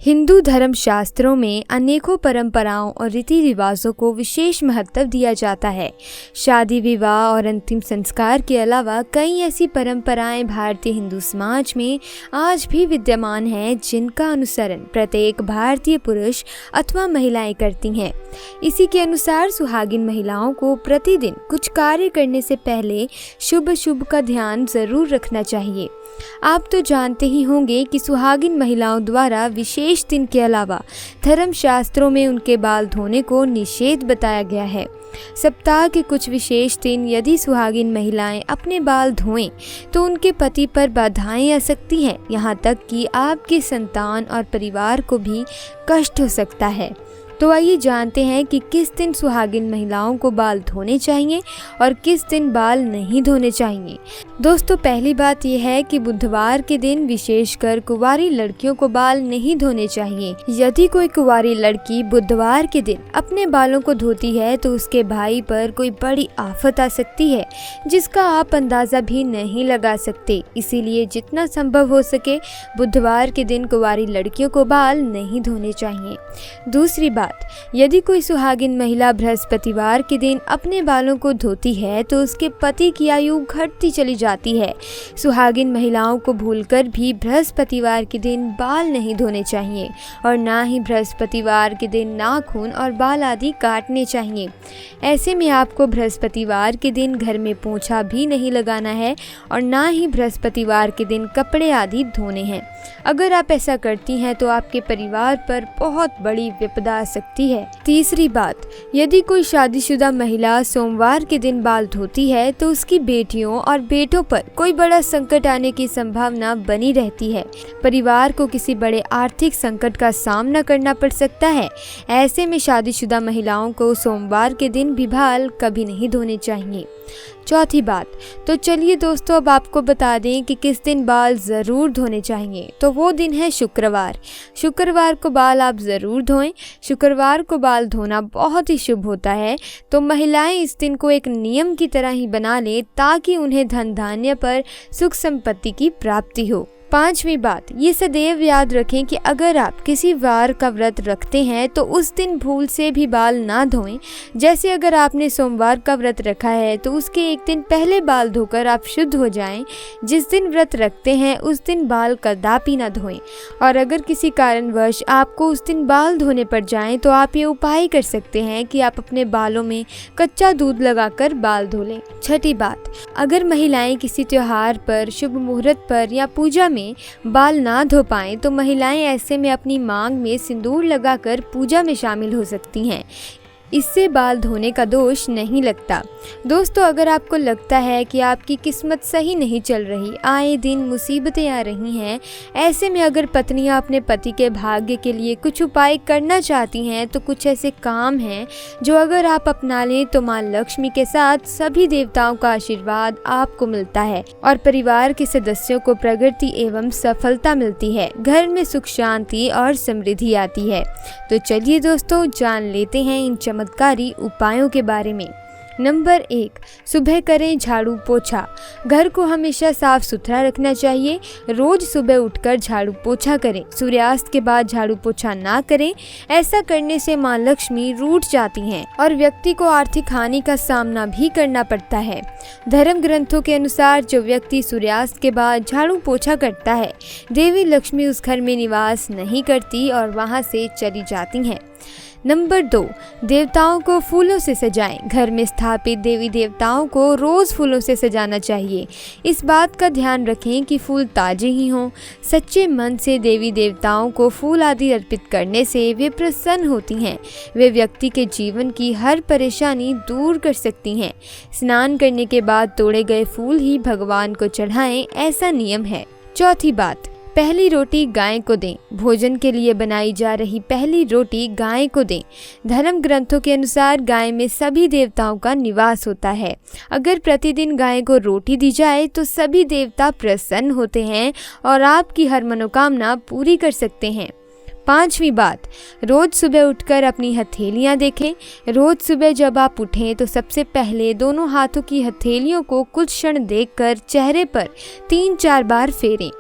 हिंदू धर्म शास्त्रों में अनेकों परंपराओं और रीति रिवाजों को विशेष महत्व दिया जाता है। शादी, विवाह और अंतिम संस्कार के अलावा कई ऐसी परंपराएं भारतीय हिंदू समाज में आज भी विद्यमान हैं, जिनका अनुसरण प्रत्येक भारतीय पुरुष अथवा महिलाएं करती हैं। इसी के अनुसार सुहागिन महिलाओं को प्रतिदिन कुछ कार्य करने से पहले शुभ का ध्यान जरूर रखना चाहिए। आप तो जानते ही होंगे कि सुहागिन महिलाओं द्वारा विशेष दिन के अलावा धर्म शास्त्रों में उनके बाल धोने को निषेध बताया गया है। सप्ताह के कुछ विशेष दिन यदि सुहागिन महिलाएं अपने बाल धोएं तो उनके पति पर बाधाएं आ सकती हैं, यहाँ तक कि आपकी संतान और परिवार को भी कष्ट हो सकता है। तो आइए जानते हैं कि किस दिन सुहागिन महिलाओं को बाल धोने चाहिए और किस दिन बाल नहीं धोने चाहिए। दोस्तों, पहली बात यह है कि बुधवार के दिन विशेषकर कुंवारी लड़कियों को बाल नहीं धोने चाहिए। यदि कोई कुंवारी लड़की बुधवार के दिन अपने बालों को धोती है तो उसके भाई पर कोई बड़ी आफत आ सकती है, जिसका आप अंदाजा भी नहीं लगा सकते। इसीलिए जितना संभव हो सके बुधवार के दिन कुंवारी लड़कियों को बाल नहीं धोने चाहिए। दूसरी बात, यदि कोई सुहागिन महिला बृहस्पतिवार के दिन अपने बालों को धोती है तो उसके पति की आयु घटती चली जाती है। सुहागिन महिलाओं को भूलकर भी बृहस्पतिवार के दिन बाल नहीं धोने चाहिए और ना ही बृहस्पतिवार के दिन नाखून और बाल आदि काटने चाहिए। ऐसे में आपको बृहस्पतिवार के दिन घर में पोंछा भी नहीं लगाना है और ना ही बृहस्पतिवार के दिन कपड़े आदि धोने हैं। अगर आप ऐसा करती हैं तो आपके परिवार पर बहुत बड़ी विपदा आ सकती है। तीसरी बात, यदि कोई शादीशुदा महिला सोमवार के दिन बाल धोती है तो उसकी बेटियों और बेटों पर कोई बड़ा संकट आने की संभावना बनी रहती है। परिवार को किसी बड़े आर्थिक संकट का सामना करना पड़ सकता है। ऐसे में शादीशुदा महिलाओं को सोमवार के दिन भी बाल कभी नहीं धोने चाहिए। चौथी बात, तो चलिए दोस्तों अब आपको बता दें कि किस दिन बाल ज़रूर धोने चाहिए। तो वो दिन है शुक्रवार। शुक्रवार को बाल आप ज़रूर धोएं। शुक्रवार को बाल धोना बहुत ही शुभ होता है, तो महिलाएं इस दिन को एक नियम की तरह ही बना लें ताकि उन्हें धन धान्य पर सुख संपत्ति की प्राप्ति हो। पांचवी बात, ये सदैव याद रखें कि अगर आप किसी वार का व्रत रखते हैं तो उस दिन भूल से भी बाल ना धोएं। जैसे अगर आपने सोमवार का व्रत रखा है तो उसके एक दिन पहले बाल धोकर आप शुद्ध हो जाएं। जिस दिन व्रत रखते हैं उस दिन बाल कदापि ना धोएं। और अगर किसी कारणवश आपको उस दिन बाल धोने पड़ जाएं तो आप ये उपाय कर सकते हैं कि आप अपने बालों में कच्चा दूध लगाकर बाल धो लें। छठी बात, अगर महिलाएं किसी त्योहार पर, शुभ मुहूर्त पर या पूजा में बाल ना धो पाएं तो महिलाएं ऐसे में अपनी मांग में सिंदूर लगाकर पूजा में शामिल हो सकती हैं। इससे बाल धोने का दोष नहीं लगता। दोस्तों, अगर आपको लगता है कि आपकी किस्मत सही नहीं चल रही, आए दिन मुसीबतें आ रही हैं, ऐसे में अगर पत्नियां अपने पति के भाग्य के लिए कुछ उपाय करना चाहती हैं तो कुछ ऐसे काम हैं जो अगर आप अपना लें तो मां लक्ष्मी के साथ सभी देवताओं का आशीर्वाद आपको मिलता है और परिवार के सदस्यों को प्रगति एवं सफलता मिलती है। घर में सुख, शांति और समृद्धि आती है। तो चलिए दोस्तों जान लेते हैं इन चमत्कारी उपायों के बारे में। नंबर 1, सुबह करें झाड़ू पोछा। घर को हमेशा साफ सुथरा रखना चाहिए। रोज सुबह उठकर झाड़ू पोछा करें। सूर्यास्त के बाद झाड़ू पोछा ना करें। ऐसा करने से मां लक्ष्मी रूठ जाती हैं और व्यक्ति को आर्थिक हानि का सामना भी करना पड़ता है। धर्म ग्रंथों के अनुसार जो व्यक्ति सूर्यास्त के बाद झाड़ू पोछा करता है, देवी लक्ष्मी उस घर में निवास नहीं करती और वहां से चली जाती हैं। नंबर 2, देवताओं को फूलों से सजाएं। घर में स्थापित देवी देवताओं को रोज़ फूलों से सजाना चाहिए। इस बात का ध्यान रखें कि फूल ताजे ही हों। सच्चे मन से देवी देवताओं को फूल आदि अर्पित करने से वे प्रसन्न होती हैं। वे व्यक्ति के जीवन की हर परेशानी दूर कर सकती हैं। स्नान करने के बाद तोड़े गए फूल ही भगवान को चढ़ाएं, ऐसा नियम है। चौथी बात, पहली रोटी गाय को दें। भोजन के लिए बनाई जा रही पहली रोटी गाय को दें। धर्म ग्रंथों के अनुसार गाय में सभी देवताओं का निवास होता है। अगर प्रतिदिन गाय को रोटी दी जाए तो सभी देवता प्रसन्न होते हैं और आपकी हर मनोकामना पूरी कर सकते हैं। पांचवी बात, रोज सुबह उठकर अपनी हथेलियां देखें। रोज सुबह जब आप उठें तो सबसे पहले दोनों हाथों की हथेलियों को कुछ क्षण देखकर चेहरे पर 3-4 बार फेरें।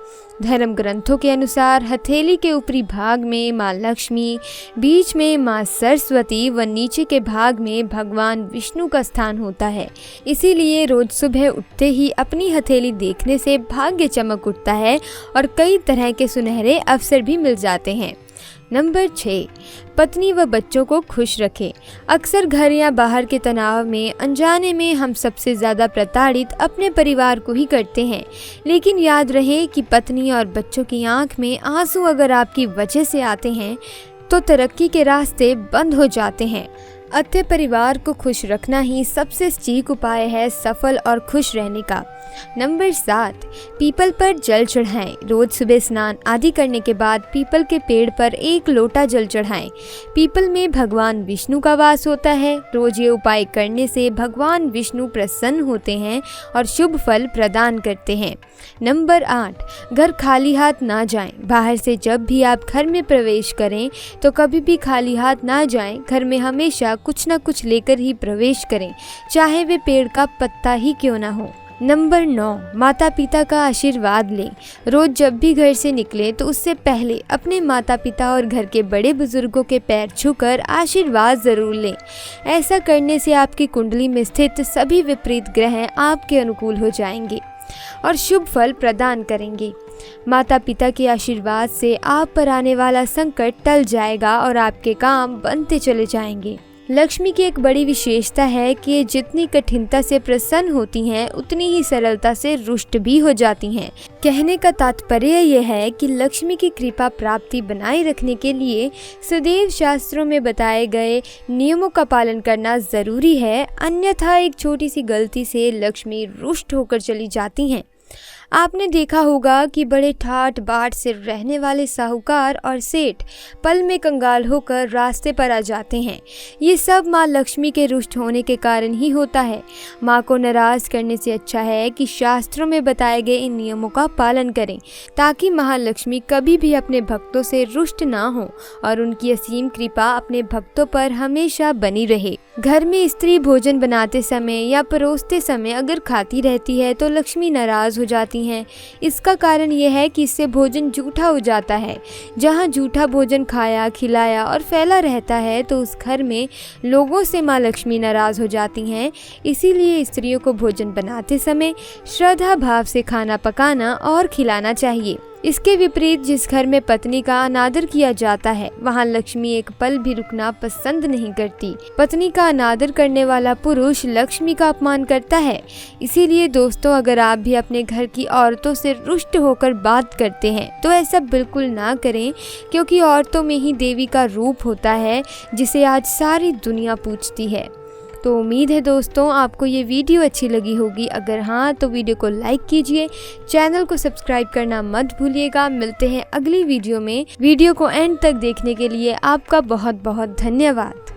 धर्म ग्रंथों के अनुसार हथेली के ऊपरी भाग में माँ लक्ष्मी, बीच में माँ सरस्वती व नीचे के भाग में भगवान विष्णु का स्थान होता है। इसीलिए रोज सुबह उठते ही अपनी हथेली देखने से भाग्य चमक उठता है और कई तरह के सुनहरे अवसर भी मिल जाते हैं। नंबर 6, पत्नी व बच्चों को खुश रखें। अक्सर घर या बाहर के तनाव में अनजाने में हम सबसे ज़्यादा प्रताड़ित अपने परिवार को ही करते हैं, लेकिन याद रहे कि पत्नी और बच्चों की आंख में आंसू अगर आपकी वजह से आते हैं तो तरक्की के रास्ते बंद हो जाते हैं। अतः परिवार को खुश रखना ही सबसे सटीक उपाय है सफल और खुश रहने का। नंबर 7, पीपल पर जल चढ़ाएं। रोज सुबह स्नान आदि करने के बाद पीपल के पेड़ पर 1 लोटा जल चढ़ाएं। पीपल में भगवान विष्णु का वास होता है। रोज ये उपाय करने से भगवान विष्णु प्रसन्न होते हैं और शुभ फल प्रदान करते हैं। नंबर 8, घर खाली हाथ ना जाएं। बाहर से जब भी आप घर में प्रवेश करें तो कभी भी खाली हाथ ना जाएं। घर में हमेशा कुछ न कुछ लेकर ही प्रवेश करें, चाहे वे पेड़ का पत्ता ही क्यों ना हो। नंबर 9, माता पिता का आशीर्वाद लें। रोज जब भी घर से निकलें तो उससे पहले अपने माता पिता और घर के बड़े बुजुर्गों के पैर छूकर आशीर्वाद ज़रूर लें। ऐसा करने से आपकी कुंडली में स्थित सभी विपरीत ग्रह आपके अनुकूल हो जाएंगे और शुभ फल प्रदान करेंगे। माता पिता के आशीर्वाद से आप पर आने वाला संकट टल जाएगा और आपके काम बनते चले जाएंगे। लक्ष्मी की एक बड़ी विशेषता है कि ये जितनी कठिनता से प्रसन्न होती हैं उतनी ही सरलता से रुष्ट भी हो जाती हैं। कहने का तात्पर्य यह है कि लक्ष्मी की कृपा प्राप्ति बनाए रखने के लिए सदैव शास्त्रों में बताए गए नियमों का पालन करना जरूरी है, अन्यथा एक छोटी सी गलती से लक्ष्मी रुष्ट होकर चली जाती हैं। आपने देखा होगा कि बड़े ठाट बाट से रहने वाले साहूकार और सेठ पल में कंगाल होकर रास्ते पर आ जाते हैं। ये सब माँ लक्ष्मी के रुष्ट होने के कारण ही होता है। माँ को नाराज करने से अच्छा है कि शास्त्रों में बताए गए इन नियमों का पालन करें, ताकि महालक्ष्मी कभी भी अपने भक्तों से रुष्ट ना हो और उनकी असीम कृपा अपने भक्तों पर हमेशा बनी रहे। घर में स्त्री भोजन बनाते समय या परोसते समय अगर खाती रहती है तो लक्ष्मी नाराज हो जाती हैं। इसका कारण यह है कि इससे भोजन जूठा हो जाता है। जहाँ जूठा भोजन खाया खिलाया और फैला रहता है तो उस घर में लोगों से माँ लक्ष्मी नाराज हो जाती हैं। इसीलिए स्त्रियों को भोजन बनाते समय श्रद्धा भाव से खाना पकाना और खिलाना चाहिए। इसके विपरीत जिस घर में पत्नी का अनादर किया जाता है वहाँ लक्ष्मी एक पल भी रुकना पसंद नहीं करती। पत्नी का अनादर करने वाला पुरुष लक्ष्मी का अपमान करता है। इसीलिए दोस्तों, अगर आप भी अपने घर की औरतों से रुष्ट होकर बात करते हैं तो ऐसा बिल्कुल ना करें, क्योंकि औरतों में ही देवी का रूप होता है जिसे आज सारी दुनिया पूजती है। तो उम्मीद है दोस्तों आपको ये वीडियो अच्छी लगी होगी। अगर हाँ तो वीडियो को लाइक कीजिए, चैनल को सब्सक्राइब करना मत भूलिएगा। मिलते हैं अगली वीडियो में। वीडियो को एंड तक देखने के लिए आपका बहुत बहुत धन्यवाद।